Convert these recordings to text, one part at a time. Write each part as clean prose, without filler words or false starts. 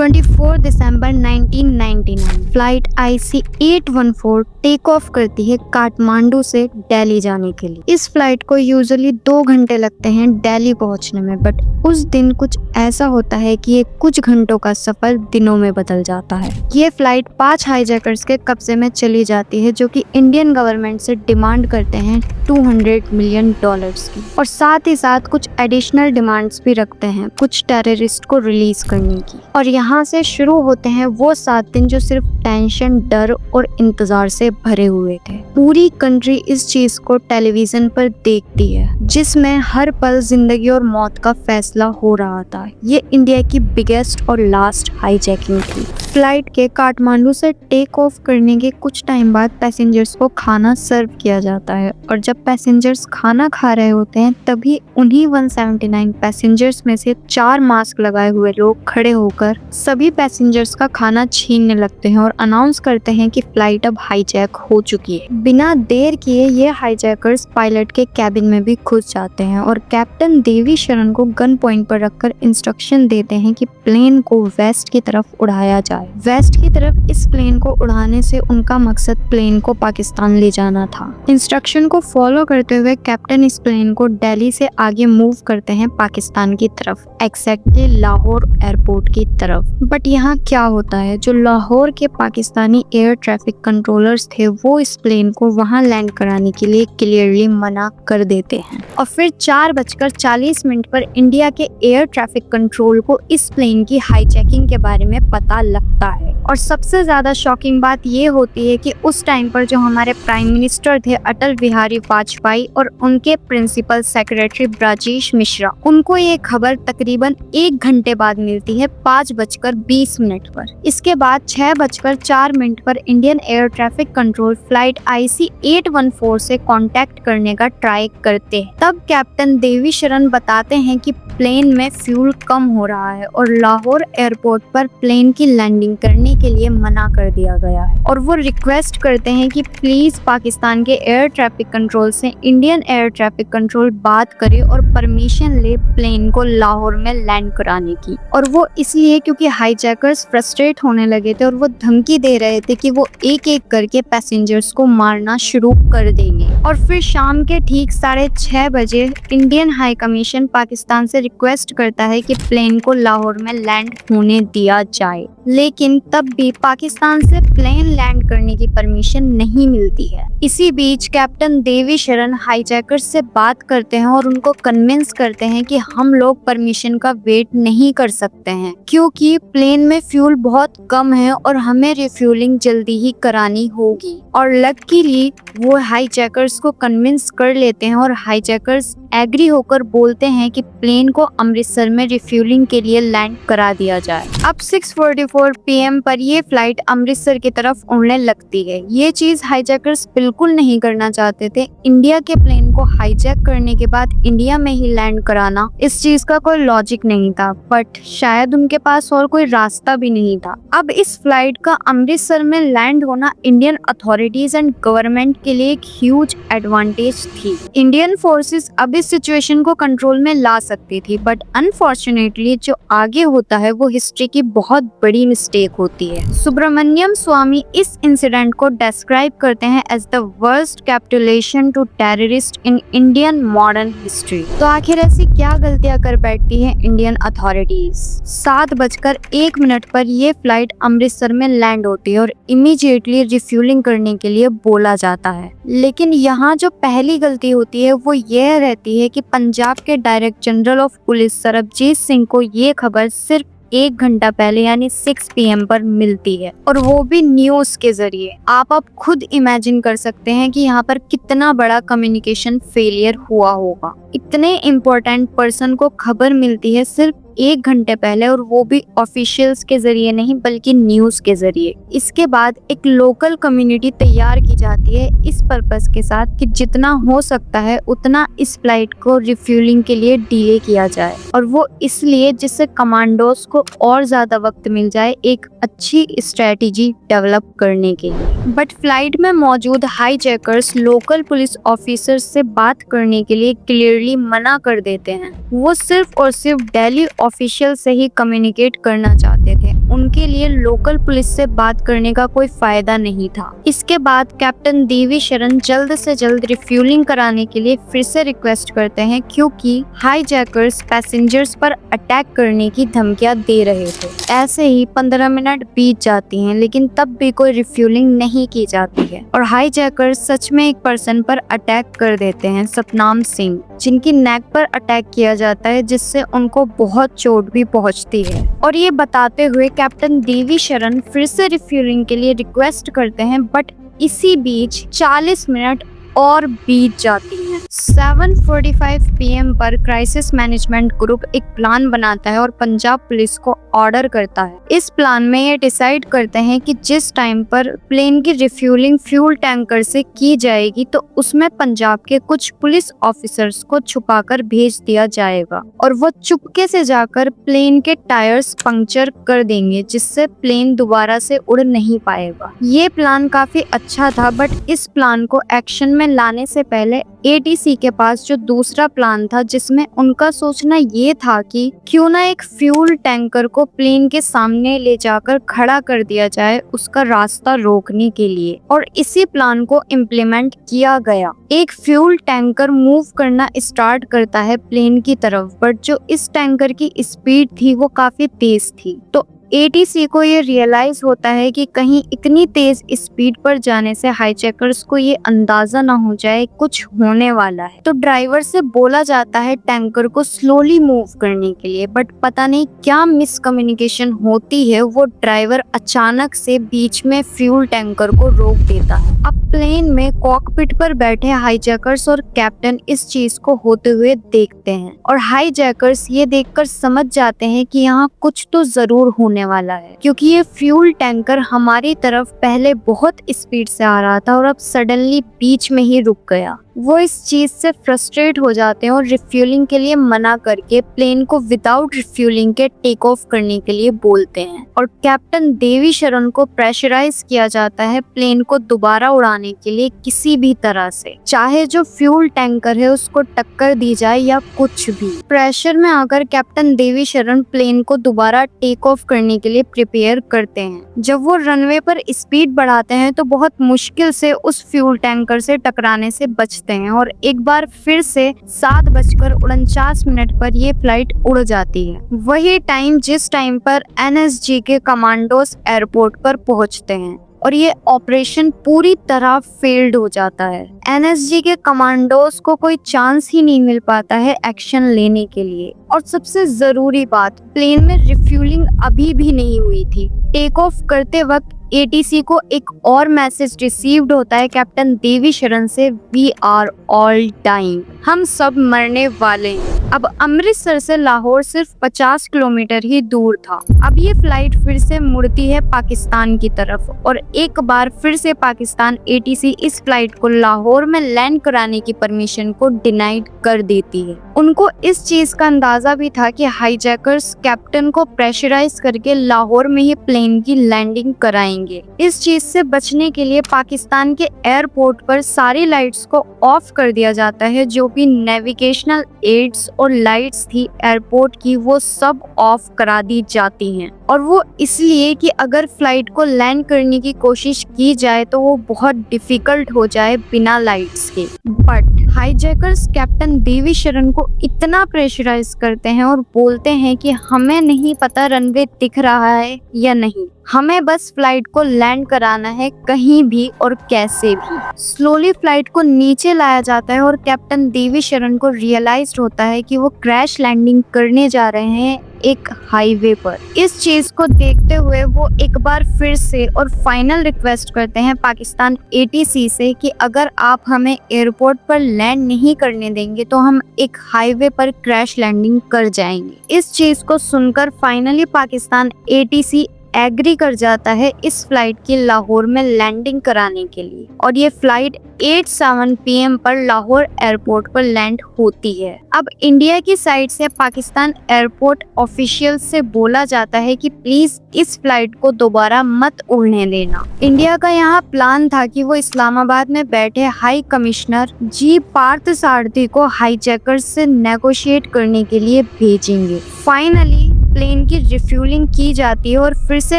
24 दिसंबर 1999 flight IC-814 take off करती है काठमांडू से दिल्ली जाने के लिए। इस फ्लाइट को यूजुअली 2 घंटे लगते हैं दिल्ली पहुंचने में, बट उस दिन कुछ ऐसा होता है कि ये कुछ घंटों का सफर दिनों में बदल जाता है। ये फ्लाइट 5 हाईजैकर्स के कब्जे में चली जाती है, जो कि इंडियन गवर्नमेंट से डिमांड करते हैं $200 मिलियन की, और साथ ही साथ कुछ एडिशनल डिमांड्स भी रखते हैं कुछ टेररिस्ट को रिलीज करने की। और यहाँ से शुरू होते हैं वो 7 दिन जो सिर्फ टेंशन, डर और इंतजार से भरे हुए थे। पूरी कंट्री इस चीज को टेलीविजन पर देखती है, जिसमें हर पल जिंदगी और मौत का फैसला हो रहा था। ये इंडिया की बिगेस्ट और लास्ट हाईजैकिंग थी। फ्लाइट के काठमांडू से टेक ऑफ करने के कुछ टाइम बाद पैसेंजर्स को खाना सर्व किया जाता है, और जब पैसेंजर्स खाना खा रहे होते हैं तभी उन्हीं 179 पैसेंजर्स में से 4 मास्क लगाए हुए लोग खड़े होकर सभी पैसेंजर्स का खाना छीनने लगते हैं और अनाउंस करते हैं कि फ्लाइट अब हाईजैक हो चुकी है। बिना देर किए ये हाईजैकर्स पायलट के कैबिन में भी घुस जाते हैं और कैप्टन देवी शरण को गन पॉइंट पर रखकर इंस्ट्रक्शन देते हैं कि प्लेन को वेस्ट की तरफ उड़ाया जाए। वेस्ट की तरफ इस प्लेन को उड़ाने से उनका मकसद प्लेन को पाकिस्तान ले जाना था। इंस्ट्रक्शन को फॉलो करते हुए कैप्टन इस प्लेन को दिल्ली से आगे मूव करते हैं पाकिस्तान की तरफ, एक्जैक्टली लाहौर एयरपोर्ट की तरफ। बट यहाँ क्या होता है, जो लाहौर के पाकिस्तानी एयर ट्रैफिक कंट्रोलर्स थे वो इस प्लेन को वहां लैंड कराने के लिए क्लियरली मना कर देते हैं। और फिर 4:40 पर इंडिया के एयर ट्रैफिक कंट्रोल को इस प्लेन की हाईजैकिंग के बारे में पता लगता है। और सबसे ज्यादा शॉकिंग बात ये होती है कि उस टाइम पर जो हमारे प्राइम मिनिस्टर थे अटल बिहारी वाजपेयी और उनके प्रिंसिपल सेक्रेटरी ब्रजेश मिश्रा, उनको ये खबर तकरीबन 1 घंटे बाद मिलती है 5:20 पर। इसके बाद 6:04 पर Indian air traffic control flight IC-814 से कांटेक्ट करने का ट्राई करते हैं। तब कैप्टन देवी शरण बताते हैं कि प्लेन में फ्यूल कम हो रहा है और लाहौर एयरपोर्ट पर प्लेन की लैंडिंग करने के लिए मना कर दिया गया है, और वो रिक्वेस्ट करते हैं कि प्लीज पाकिस्तान के एयर ट्रैफिक कंट्रोल से इंडियन एयर ट्रैफिक कंट्रोल बात करे और परमिशन ले प्लेन को लाहौर में लैंड कराने की। और वो इसलिए क्योंकि हाईजैकर्स फ्रस्ट्रेट होने लगे थे और वो धमकी दे रहे थे कि वो एक एक करके पैसेंजर्स को मारना शुरू कर देंगे। और फिर शाम के ठीक 6:30 बजे इंडियन हाई कमीशन पाकिस्तान से रिक्वेस्ट करता है कि प्लेन को लाहौर में लैंड होने दिया जाए, लेकिन तब भी पाकिस्तान से प्लेन लैंड करने की परमिशन नहीं मिलती है। इसी बीच कैप्टन देवी शरण हाईजैकर्स से बात करते हैं और उनको कन्विंस करते हैं कि हम लोग परमिशन का वेट नहीं कर सकते हैं, क्योंकि प्लेन में फ्यूल बहुत कम है और हमें रिफ्यूलिंग जल्दी ही करानी होगी। और लकीली वो हाईजैकर्स को कन्विंस कर लेते हैं और हाईजैकर्स एग्री होकर बोलते हैं कि प्लेन को अमृतसर में रिफ्यूलिंग के लिए लैंड करा दिया जाए। अब 6:44 PM पर ये फ्लाइट अमृतसर की तरफ उड़ने लगती है। ये चीज हाईजैकर्स बिल्कुल नहीं करना चाहते थे। इंडिया के प्लेन को हाईजैक करने के बाद इंडिया में ही लैंड कराना, इस चीज का कोई लॉजिक नहीं था, बट शायद उनके पास और कोई रास्ता भी नहीं था। अब इस फ्लाइट का अमृतसर में लैंड होना इंडियन अथॉरिटीज एंड गवर्नमेंट के लिए एक ह्यूज एडवांटेज थी। इंडियन फोर्सेस अब इस सिचुएशन को कंट्रोल में ला सकती थी, बट अनफॉर्चुनेटली जो आगे होता है वो हिस्ट्री की बहुत बड़ी मिस्टेक होती है। सुब्रमण्यम स्वामी इस इंसिडेंट को डिस्क्राइब करते हैं as the worst capitulation to terrorist in Indian modern history. तो आखिर ऐसी क्या गलतियां कर बैठती हैं इंडियन अथॉरिटीज। 7:01 पर ये फ्लाइट अमृतसर में लैंड होती है और इमीडिएटली रिफ्यूलिंग करने के लिए बोला जाता है। लेकिन यहाँ जो पहली गलती होती है वो ये रहती है कि पंजाब के director general of police Sarabjit Singh को ये खबर सिर्फ 1 घंटा पहले यानी 6 PM पर मिलती है, और वो भी न्यूज के जरिए। आप अब खुद इमेजिन कर सकते हैं कि यहाँ पर कितना बड़ा कम्युनिकेशन फेलियर हुआ होगा। इतने इम्पोर्टेंट पर्सन को खबर मिलती है सिर्फ 1 घंटे पहले, और वो भी ऑफिशियल्स के जरिए नहीं बल्कि न्यूज के जरिए। इसके बाद एक लोकल कम्युनिटी तैयार की जाती है इस पर्पस के साथ कि जितना हो सकता है उतना इस फ्लाइट को रिफ्यूलिंग के लिए डिले किया जाए, और वो इसलिए जिससे कमांडोज को और ज्यादा वक्त मिल जाए एक अच्छी स्ट्रेटेजी डेवलप करने के लिए। बट फ्लाइट में मौजूद हाईजैकर्स लोकल पुलिस ऑफिसर्स से बात करने के लिए क्लियरली मना कर देते हैं। वो सिर्फ और सिर्फ दिल्ली ऑफिशियल से ही कम्युनिकेट करना चाहते थे। उनके लिए लोकल पुलिस से बात करने का कोई फायदा नहीं था। इसके बाद कैप्टन देवी शरण जल्द से जल्द रिफ्यूलिंग कराने के लिए फिर से रिक्वेस्ट करते हैं, क्योंकि हाईजैकर्स पैसेंजर्स पर अटैक करने की धमकियां दे रहे थे। ऐसे ही 15 मिनट बीत जाती हैं, लेकिन तब भी कोई रिफ्यूलिंग नहीं की जाती है और हाईजैकर्स सच में एक पर्सन पर अटैक कर देते हैं, सतनाम सिंह, जिनकी नेक पर अटैक किया जाता है, जिससे उनको बहुत चोट भी पहुंचती है। और ये बताते हुए कैप्टन देवी शरण फिर से रिफ्यूलिंग के लिए रिक्वेस्ट करते हैं, बट इसी बीच 40 मिनट और बीत जाती हैं। 7:45 PM पर क्राइसिस मैनेजमेंट ग्रुप एक प्लान बनाता है और पंजाब पुलिस को ऑर्डर करता है। इस प्लान में ये डिसाइड करते हैं कि जिस टाइम पर प्लेन की रिफ्यूलिंग फ्यूल टैंकर से की जाएगी, तो उसमें पंजाब के कुछ पुलिस ऑफिसर्स को छुपाकर भेज दिया जाएगा और वो चुपके से जाकर प्लेन के टायर्स पंक्चर कर देंगे, जिससे प्लेन दोबारा से उड़ नहीं पाएगा। ये प्लान काफी अच्छा था, बट इस प्लान को एक्शन में लाने से पहले ATC के पास जो दूसरा प्लान था, जिसमें उनका सोचना ये था कि क्यों ना एक फ्यूल टैंकर को प्लेन के सामने ले जाकर खड़ा कर दिया जाए उसका रास्ता रोकने के लिए, और इसी प्लान को इम्प्लीमेंट किया गया। एक फ्यूल टैंकर मूव करना स्टार्ट करता है प्लेन की तरफ, बट जो इस टैंकर की स्पीड थी वो काफी तेज थी। तो ATC को ये रियलाइज होता है कि कहीं इतनी तेज स्पीड पर जाने से हाईजैकर्स को ये अंदाजा ना हो जाए कुछ होने वाला है। तो ड्राइवर से बोला जाता है टैंकर को स्लोली मूव करने के लिए, बट पता नहीं क्या मिसकम्युनिकेशन होती है, वो ड्राइवर अचानक से बीच में फ्यूल टैंकर को रोक देता है। अब प्लेन में कॉकपिट पर बैठे हाईजैकर्स और कैप्टन इस चीज को होते हुए देखते हैं और हाईजैकर्स ये देखकर समझ जाते हैं कि यहाँ कुछ तो जरूर होने वाला है, क्योंकि ये फ्यूल टैंकर हमारी तरफ पहले बहुत स्पीड से आ रहा था और अब सडनली बीच में ही रुक गया। वो इस चीज से फ्रस्ट्रेट हो जाते हैं और रिफ्यूलिंग के लिए मना करके प्लेन को विदाउट रिफ्यूलिंग के टेक ऑफ करने के लिए बोलते हैं और कैप्टन देवी शरण को प्रेशराइज किया जाता है प्लेन को दोबारा उड़ाने के लिए किसी भी तरह से, चाहे जो फ्यूल टैंकर है उसको टक्कर दी जाए या कुछ भी। प्रेशर में आकर कैप्टन देवी शरण प्लेन को दोबारा टेक ऑफ करने के लिए प्रिपेयर करते हैं। जब वो रनवे पर स्पीड बढ़ाते हैं तो बहुत मुश्किल से उस फ्यूल टैंकर से टकराने से बचते हैं और एक बार फिर से 7:49 पर ये फ्लाइट उड़ जाती है। वही टाइम जिस टाइम पर NSG के कमांडोज एयरपोर्ट पर पहुंचते हैं और ये ऑपरेशन पूरी तरह फेल्ड हो जाता है। NSG के कमांडोज को कोई चांस ही नहीं मिल पाता है एक्शन लेने के लिए। और सबसे जरूरी बात, प्लेन में रिफ्यूलिंग अभी भी नहीं हुई थी। टेक ऑफ करते वक्त ATC को एक और मैसेज रिसीव्ड होता है कैप्टन देवी शरण से, वी आर ऑल डाइंग, हम सब मरने वाले हैं। अब अमृतसर से लाहौर सिर्फ 50 किलोमीटर ही दूर था। अब ये फ्लाइट फिर से मुड़ती है पाकिस्तान की तरफ और एक बार फिर से पाकिस्तान ATC इस फ्लाइट को लाहौर में लैंड कराने की परमिशन को डिनाइड कर देती है। उनको इस चीज का अंदाजा भी था कि हाईजैकर्स कैप्टन को प्रेशराइज करके लाहौर में ही प्लेन की लैंडिंग कराएंगे। इस चीज से बचने के लिए पाकिस्तान के एयरपोर्ट पर सारी लाइट्स को ऑफ कर दिया जाता है, जो भी नेविगेशनल एड्स और लाइट्स थी एयरपोर्ट की वो सब ऑफ करा दी जाती हैं। और वो इसलिए कि अगर फ्लाइट को लैंड करने की कोशिश की जाए तो वो बहुत डिफिकल्ट हो जाए बिना लाइट्स के। बट हाईजैकर्स कैप्टन देवी शरण को इतना प्रेशराइज करते हैं और बोलते हैं कि हमें नहीं पता रनवे दिख रहा है या नहीं, हमें बस फ्लाइट को लैंड कराना है कहीं भी और कैसे भी। स्लोली फ्लाइट को नीचे लाया जाता है और कैप्टन देवी शरण को रियलाइज होता है कि वो क्रैश लैंडिंग करने जा रहे हैं एक हाईवे पर। इस चीज को देखते हुए वो एक बार फिर से और फाइनल रिक्वेस्ट करते हैं पाकिस्तान ATC से कि अगर आप हमें एयरपोर्ट पर लैंड नहीं करने देंगे तो हम एक हाईवे पर क्रैश लैंडिंग कर जाएंगे। इस चीज को सुनकर फाइनली पाकिस्तान ATC एग्री कर जाता है इस फ्लाइट की लाहौर में लैंडिंग कराने के लिए और ये फ्लाइट 8:07 PM पर लाहौर एयरपोर्ट पर लैंड होती है। अब इंडिया की साइड से पाकिस्तान एयरपोर्ट ऑफिशियल से बोला जाता है कि प्लीज इस फ्लाइट को दोबारा मत उड़ने देना। इंडिया का यहाँ प्लान था कि वो इस्लामाबाद में बैठे हाई कमिश्नर G पार्थसारथी को हाईजैकर्स से नेगोशिएट करने के लिए भेजेंगे। फाइनली प्लेन की रिफ्यूलिंग की जाती है और फिर से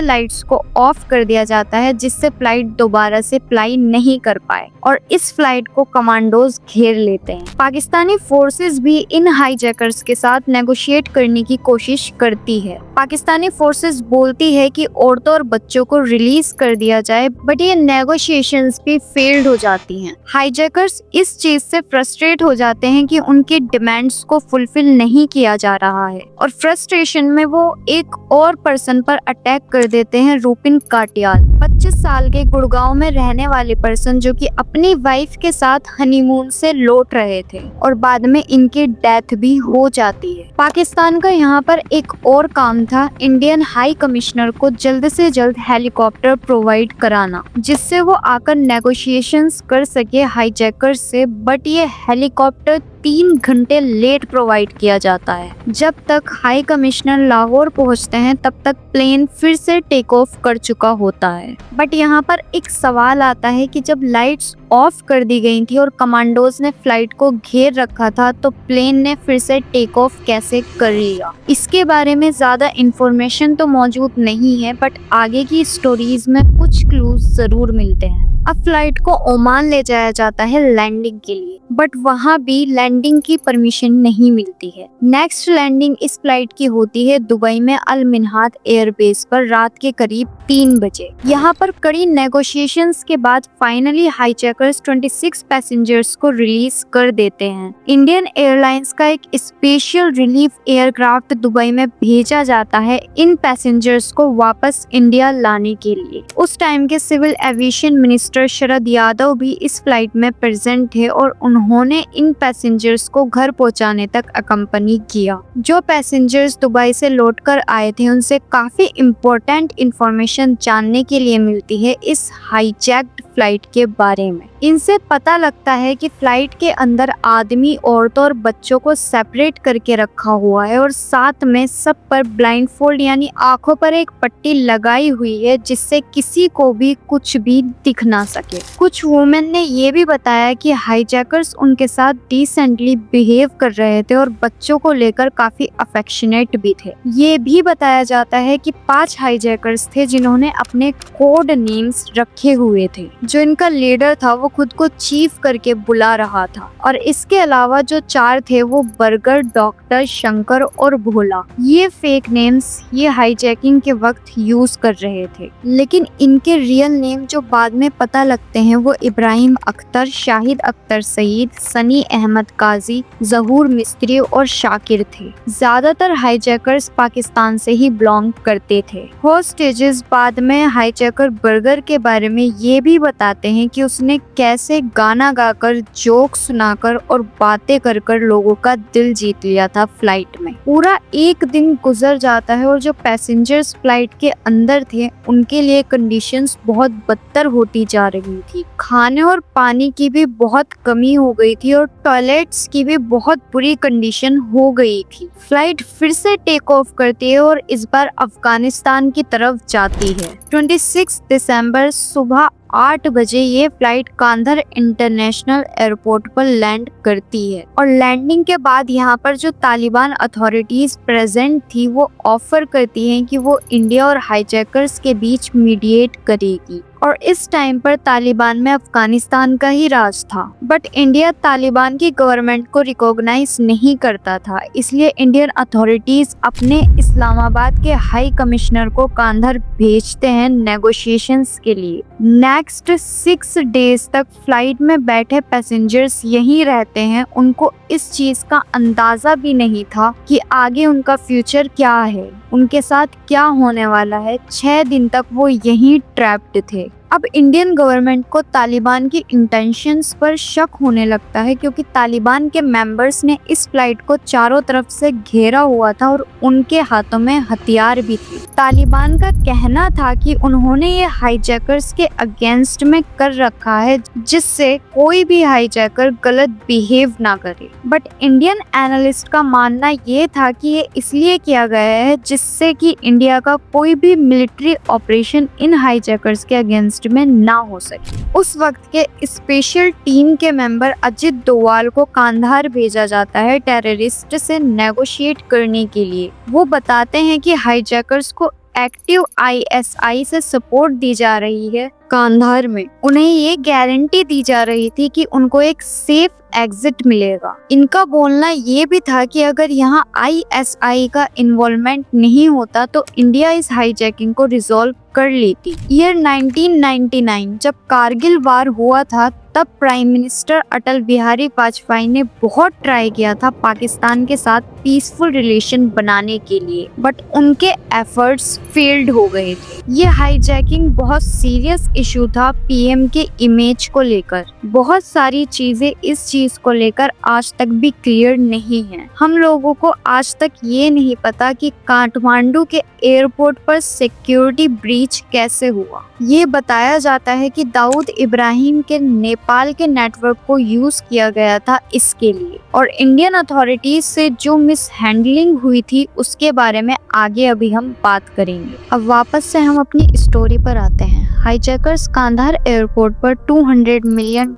लाइट्स को ऑफ कर दिया जाता है, जिससे फ्लाइट दोबारा से फ्लाई नहीं कर पाए और इस फ्लाइट को कमांडोज घेर लेते हैं। पाकिस्तानी फोर्सेस भी इन हाईजैकर्स के साथ नेगोशिएट करने की कोशिश करती है। पाकिस्तानी फोर्सेस बोलती है कि औरतों और बच्चों को रिलीज कर दिया जाए, बट ये नेगोशिएशंस भी फेल्ड हो जाती हैं। हाईजैकर्स इस चीज से फ्रस्ट्रेट हो जाते हैं कि उनकी डिमांड्स को फुलफिल नहीं किया जा रहा है और फ्रस्ट्रेशन में वो एक और पर्सन पर अटैक कर देते हैं, रूपिन काटियाल, 25 साल के गुड़गांव में रहने वाले पर्सन, जो कि अपनी वाइफ के साथ हनीमून से लौट रहे थे और बाद में इनकी डेथ भी हो जाती है। पाकिस्तान का यहाँ पर एक और काम था, इंडियन हाई कमिश्नर को जल्द से जल्द हेलीकॉप्टर प्रोवाइड कराना, जिससे वो आकर नेगोशिएशंस कर सके हाईजैकर्स से, बट ये हेलीकॉप्टर 3 घंटे लेट प्रोवाइड किया जाता है। जब तक हाई कमिश्नर लाहौर पहुंचते हैं तब तक प्लेन फिर से टेक ऑफ कर चुका होता है। बट यहाँ पर एक सवाल आता है कि जब लाइट्स ऑफ कर दी गई थी और कमांडोज ने फ्लाइट को घेर रखा था, तो प्लेन ने फिर से टेक ऑफ कैसे कर लिया? इसके बारे में ज्यादा इंफॉर्मेशन तो मौजूद नहीं है, बट आगे की स्टोरीज में कुछ क्लूज जरूर मिलते हैं। अब फ्लाइट को ओमान ले जाया जाता है लैंडिंग के लिए, बट वहाँ भी लैंडिंग की परमिशन नहीं मिलती है। नेक्स्ट लैंडिंग इस फ्लाइट की होती है दुबई में अल मिन्हाद एयरबेस पर रात के करीब 3 बजे। यहाँ पर कड़ी नेगोशिएशंस के बाद फाइनली हाईजैकर्स 26 पैसेंजर्स को रिलीज कर देते हैं। इंडियन एयरलाइंस का एक स्पेशल रिलीफ एयरक्राफ्ट दुबई में भेजा जाता है इन पैसेंजर्स को वापस इंडिया लाने के लिए। उस टाइम के civil aviation minister Sharad Yadav भी इस फ्लाइट में प्रेजेंट थे और उन्होंने इन पैसेंजर्स को घर पहुंचाने तक अकम्पनी किया। जो पैसेंजर्स दुबई से लौटकर आए थे उनसे काफी इम्पोर्टेंट इंफॉर्मेशन जानने के लिए मिलती है इस हाईजैक्ड फ्लाइट के बारे में। इनसे पता लगता है कि फ्लाइट के अंदर आदमी, औरतों और बच्चों को सेपरेट करके रखा हुआ है और साथ में सब पर ब्लाइंडफोल्ड यानी आंखों पर एक पट्टी लगाई हुई है, जिससे किसी को भी कुछ भी दिख ना सके। कुछ वुमेन ने ये भी बताया कि हाईजैकर्स उनके साथ डिसेंटली बिहेव कर रहे थे और बच्चों को लेकर काफी अफेक्शनेट भी थे। ये भी बताया जाता है कि 5 हाईजैकर्स थे जिन्होंने अपने कोड नेम्स रखे हुए थे। जो इनका लीडर था वो खुद को चीफ करके बुला रहा था और इसके अलावा जो 4 थे वो बर्गर, डॉक्टर, शंकर और भोला, ये फेक नेम्स ये हाईजैकिंग के वक्त यूज कर रहे थे। लेकिन इनके रियल नेम जो बाद में पता लगते हैं वो इब्राहिम अख्तर, शाहिद अख्तर सईद, सनी अहमद काजी, जहूर मिस्त्री और शाकिर थे। ज्यादातर हाईजैकर्स पाकिस्तान से ही बिलोंग करते थे। होस्टेजेस बाद में हाईजैकर बर्गर के बारे में ये भी बताते हैं कि उसने कैसे गाना गाकर, जोक सुनाकर और बातें कर कर लोगों का दिल जीत लिया था फ्लाइट में। पूरा एक दिन गुजर जाता है और जो पैसेंजर्स फ्लाइट के अंदर थे उनके लिए कंडीशंस बहुत बदतर होती जा रही थी। खाने और पानी की भी बहुत कमी हो गई थी और टॉयलेट्स की भी बहुत बुरी कंडीशन हो गई थी। फ्लाइट फिर से टेक ऑफ करती है और इस बार अफगानिस्तान की तरफ जाती है। 26 दिसंबर सुबह 8 बजे ये फ्लाइट कांधार इंटरनेशनल एयरपोर्ट पर लैंड करती है और लैंडिंग के बाद यहाँ पर जो तालिबान अथॉरिटीज प्रेजेंट थी वो ऑफर करती हैं कि वो इंडिया और हाईजैकर्स के बीच मीडिएट करेगी। और इस टाइम पर तालिबान में अफगानिस्तान का ही राज था, बट इंडिया तालिबान की गवर्नमेंट को रिकॉग्नाइज नहीं करता था, इसलिए इंडियन अथॉरिटीज अपने इस्लामाबाद के हाई कमिश्नर को कांधार भेजते हैं नेगोशिएशंस के लिए। नेक्स्ट 6 डेज तक फ्लाइट में बैठे पैसेंजर्स यहीं रहते हैं। उनको इस चीज का अंदाजा भी नहीं था कि आगे उनका फ्यूचर क्या है, उनके साथ क्या होने वाला है। 6 दिन तक वो यहीं ट्रैप्ड थे। अब इंडियन गवर्नमेंट को तालिबान की इंटेंशंस पर शक होने लगता है, क्योंकि तालिबान के मेंबर्स ने इस फ्लाइट को चारों तरफ से घेरा हुआ था और उनके हाथों में हथियार भी थे। तालिबान का कहना था कि उन्होंने ये हाईजैकर्स के अगेंस्ट में कर रखा है, जिससे कोई भी हाईजैकर गलत बिहेव ना करे। बट इंडियन एनालिस्ट का मानना ये था कि ये इसलिए किया गया है जिससे कि इंडिया का कोई भी मिलिट्री ऑपरेशन इन हाईजैकर्स के अगेंस्ट लिस्ट में ना हो सके। उस वक्त के स्पेशल टीम के मेंबर अजित डोवाल को कांधार भेजा जाता है टेररिस्ट से नेगोशिएट करने के लिए। वो बताते हैं कि हाईजैकर्स को एक्टिव आईएसआई से सपोर्ट दी जा रही है कांधार में। उन्हें ये गारंटी दी जा रही थी कि उनको एक सेफ एग्जिट मिलेगा। इनका बोलना ये भी था कि अगर यहाँ आईएसआई का इन्वॉल्वमेंट नहीं होता तो इंडिया इस हाईजैकिंग को रिजॉल्व कर लेती। ईयर 1999 जब कारगिल वार हुआ था तब प्राइम मिनिस्टर अटल बिहारी वाजपेयी ने बहुत ट्राई किया था पाकिस्तान के साथ पीसफुल रिलेशन बनाने के लिए, बट उनके एफर्ट्स फेल्ड हो गए थे। ये हाईजैकिंग बहुत सीरियस इशू था पीएम के इमेज को लेकर। बहुत सारी चीजें इस चीज को लेकर आज तक भी क्लियर नहीं है। हम लोगों को आज तक ये नहीं पता कि काठमांडू के एयरपोर्ट पर सिक्योरिटी ब्रीच कैसे हुआ। ये बताया जाता है कि दाऊद इब्राहिम के नेपाल के नेटवर्क को यूज किया गया था इसके लिए, और इंडियन अथॉरिटीज से जो मिसहैंडलिंग हुई थी उसके बारे में आगे अभी हम बात करेंगे। अब वापस से हम अपनी स्टोरी पर आते हैं। हाईजैकर्स कांधार एयरपोर्ट पर $200 मिलियन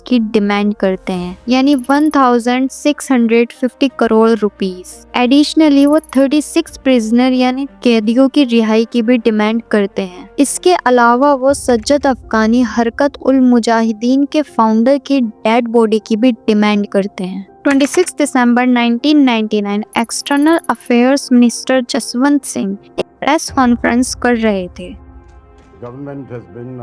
की डिमांड करते हैं, यानी 1650 करोड़ रुपीस। एडिशनली वो 36 प्रिजनर यानी कैदियों की रिहाई की भी डिमांड करते हैं। इसके अलावा वो सज्जद अफगानी हरकत उल मुजाहिदीन के फाउंडर की डेड बॉडी की भी डिमांड करते हैं। 26 दिसंबर 1999 external affairs minister Jaswant Singh एक प्रेस कॉन्फ्रेंस कर रहे थे। Government has been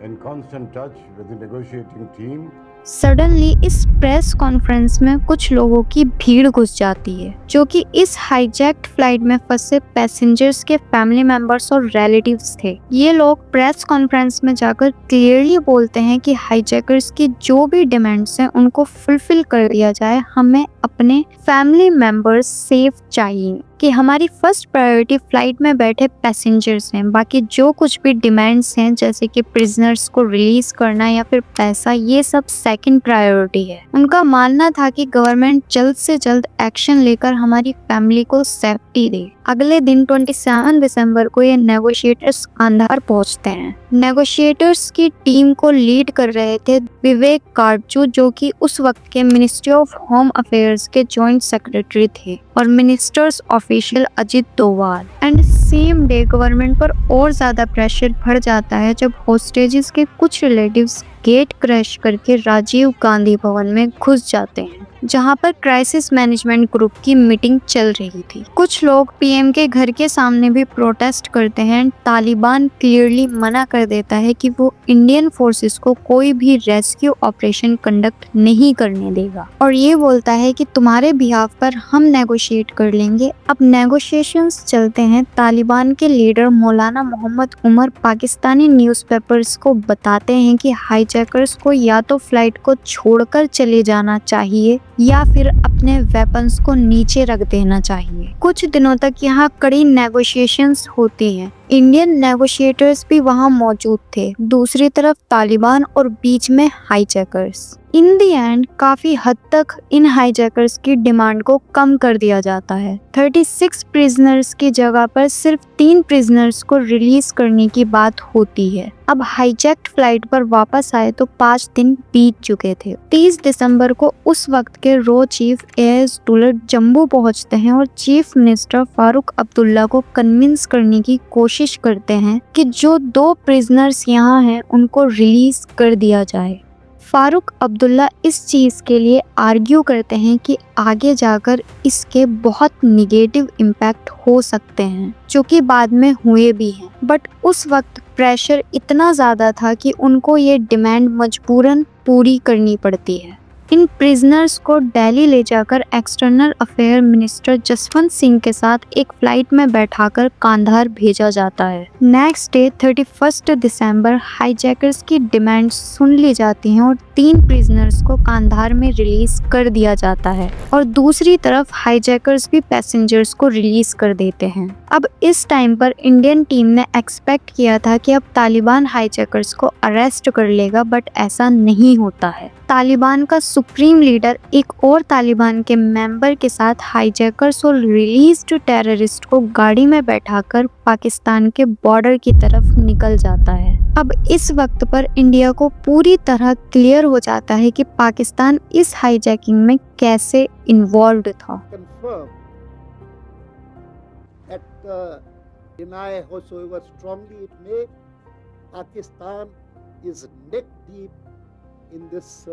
in constant touch with the negotiating team. Suddenly इस प्रेस कॉन्फ्रेंस में कुछ लोगों की भीड़ घुस जाती है जो कि इस हाईजैक्ड फ्लाइट में फंसे पैसेंजर्स के फैमिली मेंबर्स और रिलेटिव्स थे। ये लोग प्रेस कॉन्फ्रेंस में जाकर क्लियरली बोलते हैं कि हाईजैकर्स की जो भी डिमांड्स हैं उनको फुलफिल कर दिया जाए। हमें अपने फैमिली मेंबर्स सेफ चाहिए, कि हमारी फर्स्ट प्रायोरिटी फ्लाइट में बैठे पैसेंजर्स हैं। बाकी जो कुछ भी डिमांड्स हैं जैसे कि प्रिजनर्स को रिलीज करना या फिर पैसा, ये सब सेकंड प्रायोरिटी है। उनका मानना था कि गवर्नमेंट जल्द से जल्द एक्शन लेकर हमारी फैमिली को सेफ्टी दे। अगले दिन 27 दिसंबर को ये नेगोशिएटर्स कांधार पहुंचते हैं। नेगोशिएटर्स की टीम को लीड कर रहे थे विवेक कारजू, जो कि उस वक्त के मिनिस्ट्री ऑफ होम अफेयर्स के जॉइंट सेक्रेटरी थे, और ministers official Ajit Doval. And same day government पर और ज्यादा प्रेशर बढ़ जाता है जब होस्टेजेस के कुछ रिलेटिव्स गेट क्रैश करके राजीव गांधी भवन में घुस जाते हैं, जहां पर क्राइसिस मैनेजमेंट ग्रुप की मीटिंग चल रही थी। कुछ लोग पीएम के घर के सामने भी प्रोटेस्ट करते हैं। तालिबान क्लियरली मना कर देता है कि वो इंडियन फोर्सेस को कोई भी रेस्क्यू ऑपरेशन कंडक्ट नहीं करने देगा, और ये बोलता है कि तुम्हारे बिहाफ पर हम नेगोशिएट कर लेंगे। अब नेगोशिएशंस चलते हैं। तालिबान के लीडर मौलाना मोहम्मद उमर पाकिस्तानी न्यूज़पेपर्स को बताते हैं कि हाईजैकर्स को या तो फ्लाइट को छोड़कर चले जाना चाहिए या फिर अपने वेपन्स को नीचे रख देना चाहिए। कुछ दिनों तक यहाँ कड़ी नेगोशिएशंस होती हैं। इंडियन नेगोशिएटर्स भी वहाँ मौजूद थे, दूसरी तरफ तालिबान और बीच में हाईजैकर्स। इन दी एंड काफी हद तक इन हाईजैकर्स की डिमांड को कम कर दिया जाता है। 36 प्रिजनर्स की जगह पर सिर्फ 3 प्रिजनर्स को रिलीज करने की बात होती है। अब हाईजैक्ड फ्लाइट पर वापस आए तो 5 दिन बीत चुके थे। 30 दिसंबर को उस वक्त के रो चीफ एएस डुलर जम्मू पहुंचते हैं और चीफ मिनिस्टर फारूक अब्दुल्ला को कन्विंस करने की कोशिश करते हैं कि जो 2 प्रिजनर्स यहाँ हैं उनको रिलीज कर दिया जाए। फारूक अब्दुल्ला इस चीज़ के लिए आर्ग्यू करते हैं कि आगे जाकर इसके बहुत निगेटिव इम्पैक्ट हो सकते हैं, जो कि बाद में हुए भी हैं। बट उस वक्त प्रेशर इतना ज़्यादा था कि उनको ये डिमांड मजबूरन पूरी करनी पड़ती है। इन प्रिजनर्स को दिल्ली ले जाकर external affair minister Jaswant Singh के साथ एक फ्लाइट में बैठाकर कांधार भेजा जाता है। नेक्स्ट डे 31 दिसंबर हाईजैकर्स की डिमांड सुन ली जाती हैं और 3 प्रिजनर्स को कांधार में रिलीज कर दिया जाता है, और दूसरी तरफ हाईजैकर्स भी पैसेंजर्स को रिलीज कर देते हैं। अब इस टाइम पर इंडियन टीम ने एक्सपेक्ट किया था कि अब तालिबान हाईजैकर्स को अरेस्ट कर लेगा, बट ऐसा नहीं होता है। तालिबान का सुप्रीम लीडर एक और तालिबान के मेंबर के साथ हाईजैकर्स और रिलीज्ड टेररिस्ट को गाड़ी में बैठाकर पाकिस्तान के बॉर्डर की तरफ निकल जाता है। अब इस वक्त पर इंडिया को पूरी तरह क्लियर हो जाता है कि पाकिस्तान इस हाईजैकिंग में कैसे इन्वॉल्व्ड था। Confirm that deny howsoever strongly it may, Pakistan is neck deep in this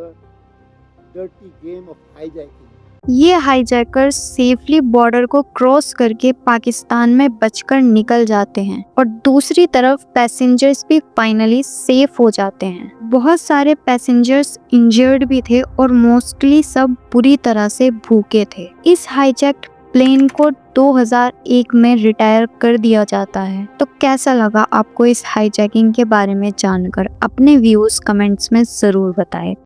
dirty game of hijacking. ये हाईजैकर्स सेफली बॉर्डर को क्रॉस करके पाकिस्तान में बचकर निकल जाते हैं और दूसरी तरफ पैसेंजर्स भी फाइनली सेफ हो जाते हैं। बहुत सारे पैसेंजर्स इंजर्ड भी थे और मोस्टली सब बुरी तरह से भूखे थे। इस हाईजैक्ड प्लेन को 2001 में रिटायर कर दिया जाता है। तो कैसा लगा आपको इस हाईजैकिंग के बारे में जानकर? अपने व्यूज कमेंट्स में जरूर बताएं।